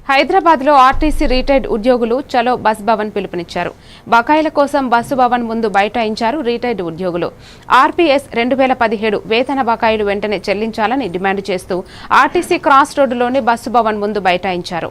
హైదరాబాద్లో RTC retired ఉద్యోగులు చలో బస్ భవన్ పిలుపునిచ్చారు. బకాయిల కోసం బస్సు భవన్ ముందు బైఠాయించారు రిటైర్డ్ ఉద్యోగులు. ఆర్పీఎస్ 2017 వేతన బకాయిలు వెంటనే చెల్లించాలని డిమాండ్ చేస్తూ ఆర్టీసీ క్రాస్ రోడ్డులోని బస్సు భవన్ ముందు బైఠాయించారు.